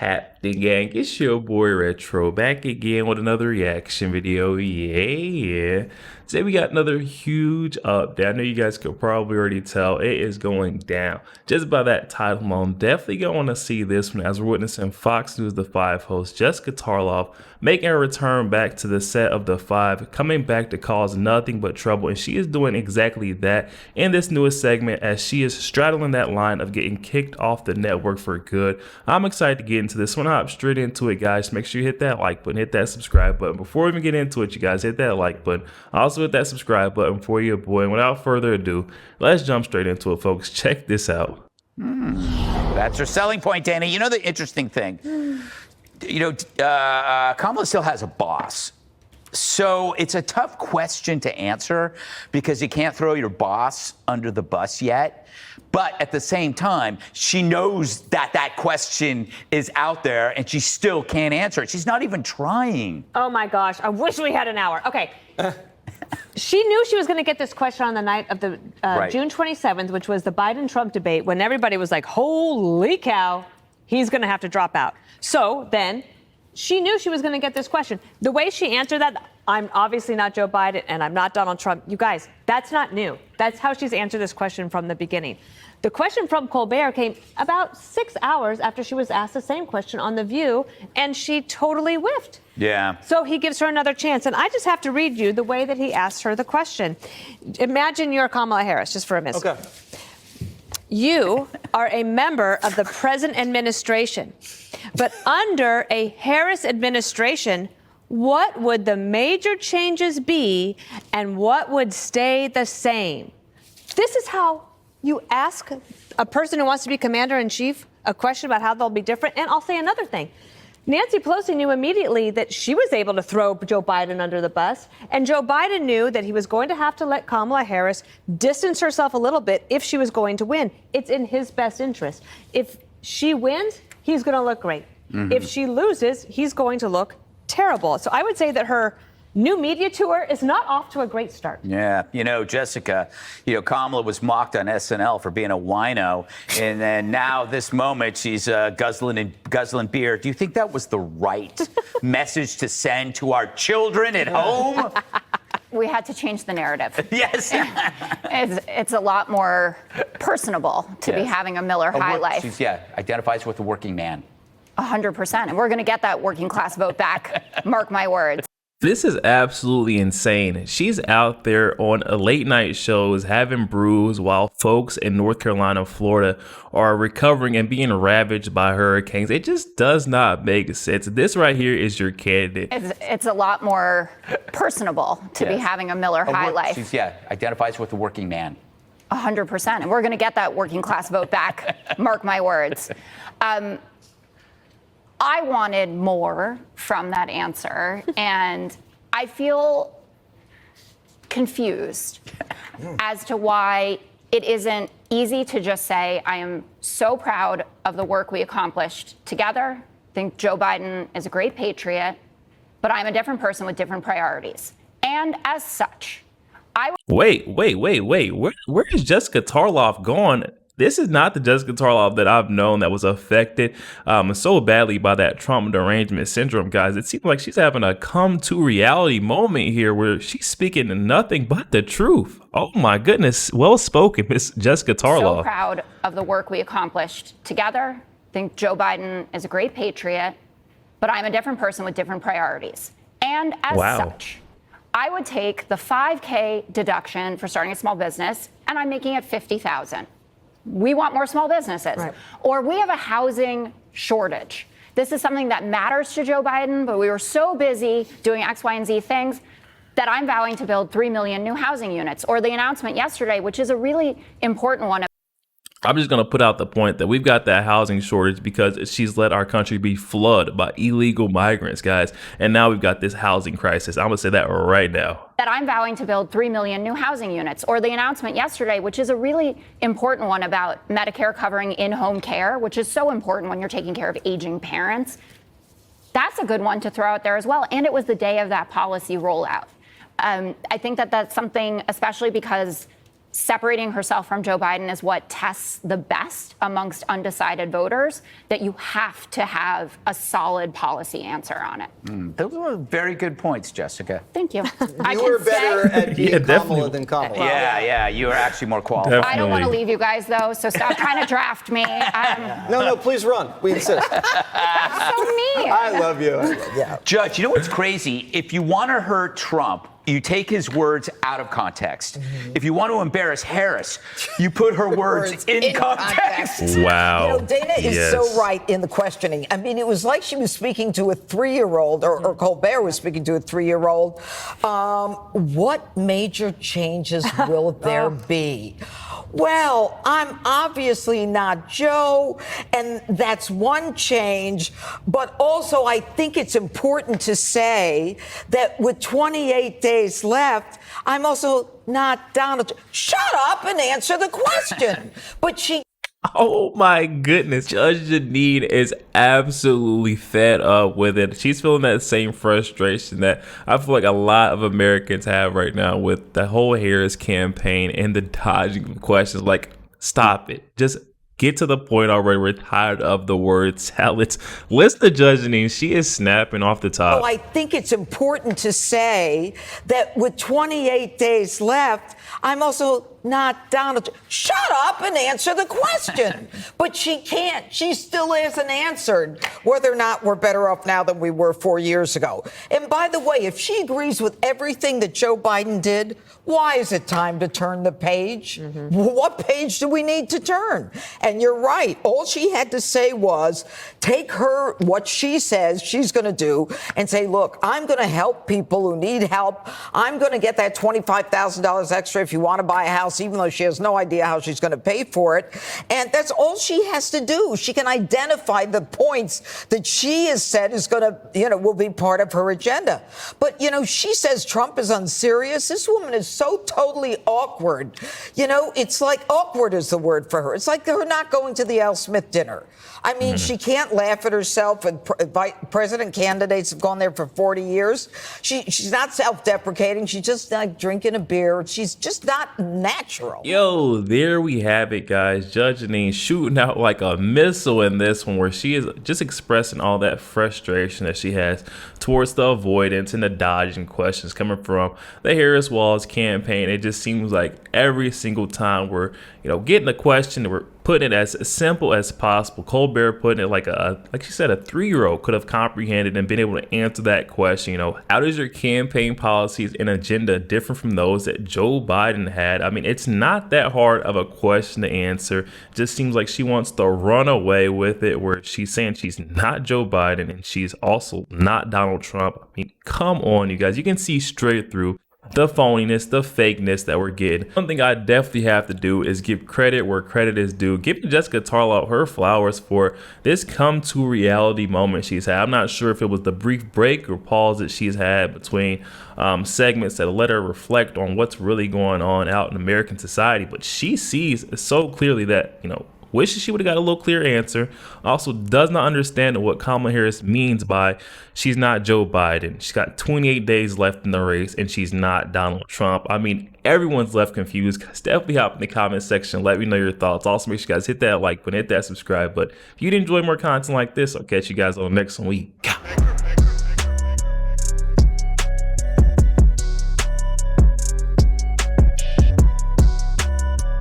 happening, gang? It's your boy Retro back again with another reaction video. Yeah. Today we got another huge update. I know you guys could probably already tell it is going down. Just by that title alone, definitely gonna want to see this one as we're witnessing Fox News The 5 host Jessica Tarlov making a return back to the set of The 5, coming back to cause nothing but trouble, and she is doing exactly that in this newest segment as she is straddling that line of getting kicked off the network for good. I'm excited to get into this one. Hop straight into it, guys. Make sure you hit that like button, hit that subscribe button. Before we even get into it, you guys, hit that like button. Also hit that subscribe button for your boy. And without further ado, let's jump straight into it, folks. Check this out. That's her selling point, Dana. You know the interesting thing, Kamala still has a boss. So it's a tough question to answer because you can't throw your boss under the bus yet. But at the same time, she knows that that question is out there and she still can't answer it. She's not even trying. Oh my gosh, I wish we had an hour. Okay. She knew she was going to get this question on the night of the June 27th, which was the Biden-Trump debate, when everybody was like, holy cow, he's going to have to drop out. So then she knew she was going to get this question. The way she answered that, I'm obviously not Joe Biden and I'm not Donald Trump. You guys, that's not new. That's how she's answered this question from the beginning. The question from Colbert came about 6 hours after she was asked the same question on The View, and she totally whiffed. Yeah. So he gives her another chance. And I just have to read you the way that he asked her the question. Imagine you're Kamala Harris, just for a minute. Okay. You are a member of the present administration, but under a Harris administration, what would the major changes be and what would stay the same? This is how you ask a person who wants to be commander-in-chief a question about how they'll be different. And I'll say another thing. Nancy Pelosi knew immediately that she was able to throw Joe Biden under the bus. And Joe Biden knew that he was going to have to let Kamala Harris distance herself a little bit if she was going to win. It's in his best interest. If she wins, he's going to look great. Mm-hmm. If she loses, he's going to look terrible. So I would say that her new media tour is not off to a great start. Yeah. Jessica, Kamala was mocked on SNL for being a wino. And then now this moment she's guzzling beer. Do you think that was the right message to send to our children at home? We had to change the narrative. Yes. It's a lot more personable to be having a Miller High life. She identifies with the working man. 100%. And we're going to get that working class vote back. Mark my words. This is absolutely insane. She's out there on a late night shows having brews while folks in North Carolina, Florida are recovering and being ravaged by hurricanes. It just does not make sense. This right here is your candidate. It's a lot more personable to be having a Miller High life. She identifies with the working man. 100%. And we're going to get that working class vote back. Mark my words. I wanted more from that answer, and I feel confused as to why it isn't easy to just say, I am so proud of the work we accomplished together. I think Joe Biden is a great patriot, but I'm a different person with different priorities. And as such, Wait. Where is Jessica Tarlov gone? This is not the Jessica Tarlov that I've known that was affected so badly by that Trump derangement syndrome, guys. It seems like she's having a come to reality moment here where she's speaking nothing but the truth. Oh my goodness. Well spoken, Miss Jessica Tarlov. So proud of the work we accomplished together. I think Joe Biden is a great patriot, but I'm a different person with different priorities. And as such, I would take the $5K deduction for starting a small business, and I'm making it $50,000. We want more small businesses. Right. Or we have a housing shortage. This is something that matters to Joe Biden, but we were so busy doing X, Y, and Z things that I'm vowing to build 3 million new housing units. Or the announcement yesterday, which is a really important one. I'm just going to put out the point that we've got that housing shortage because she's let our country be flooded by illegal migrants, guys. And now we've got this housing crisis. I'm going to say that right now. That I'm vowing to build 3 million new housing units. Or the announcement yesterday, which is a really important one about Medicare covering in-home care, which is so important when you're taking care of aging parents. That's a good one to throw out there as well. And it was the day of that policy rollout. I think that that's something, especially because separating herself from Joe Biden is what tests the best amongst undecided voters, that you have to have a solid policy answer on it. Those were very good points, Jessica. Thank you. You were better at being Kamala than Kamala. Yeah, you are actually more qualified. I don't want to leave you guys, though, so stop trying to draft me. No, please run. We insist. That's so mean. I love you. Yeah. Judge, you know what's crazy? If you want to hurt Trump, you take his words out of context. If you want to embarrass Harris, you put her words in context. Wow. You know, Dana is so right in the questioning. I mean, it was like she was speaking to a 3-year-old, or Colbert was speaking to a 3-year-old. What major changes will there be? Well, I'm obviously not Joe, and that's one change. But also, I think it's important to say that with 28 days left, I'm also not Donald. Shut up and answer the question. But she. Oh my goodness. Judge Jeanine is absolutely fed up with it. She's feeling that same frustration that I feel like a lot of Americans have right now with the whole Harris campaign and the dodging of questions. Like, stop it. Just get to the point already. We're tired of the word salads. Listen to Judge Jeanine. She is snapping off the top. Oh, I think it's important to say that with 28 days left, I'm also not Donald. Shut up and answer the question. But she can't. She still hasn't answered whether or not we're better off now than we were 4 years ago. And by the way, if she agrees with everything that Joe Biden did, why is it time to turn the page? What page do we need to turn? And you're right. All she had to say was take her, what she says she's going to do, and say, look, I'm going to help people who need help. I'm going to get that $25,000 extra if you want to buy a house, even though she has no idea how she's going to pay for it. And that's all she has to do. She can identify the points that she has said is going to, will be part of her agenda. But, she says Trump is unserious. This woman is so totally awkward. It's like awkward is the word for her. It's like her not going to the Al Smith dinner. I mean, she can't laugh at herself, and president candidates have gone there for 40 years. She's not self-deprecating. She's just like drinking a beer. She's just not natural. Yo, there we have it, guys. Judge Jeanine shooting out like a missile in this one, where she is just expressing all that frustration that she has towards the avoidance and the dodging questions coming from the Harris Walls campaign. It just seems like every single time we're, getting a question, we're putting it as simple as possible. Colbert putting it like she said, a 3-year-old could have comprehended and been able to answer that question. How does your campaign policies and agenda differ from those that Joe Biden had? I mean, it's not that hard of a question to answer. It just seems like she wants to run away with it, where she's saying she's not Joe Biden and she's also not Donald Trump. I mean, come on, you guys. You can see straight through the phoniness, the fakeness that we're getting. One thing I definitely have to do is give credit where credit is due. Give Jessica Tarlov her flowers for this come to reality moment she's had. I'm not sure if it was the brief break or pause that she's had between segments that let her reflect on what's really going on out in American society, but she sees so clearly that, wishes she would have got a little clear answer. Also does not understand what Kamala Harris means by she's not Joe Biden. She's got 28 days left in the race and she's not Donald Trump. I mean, everyone's left confused. Definitely hop in the comment section. Let me know your thoughts. Also, make sure you guys hit that like button, hit that subscribe button. If you'd enjoy more content like this, I'll catch you guys on the next one.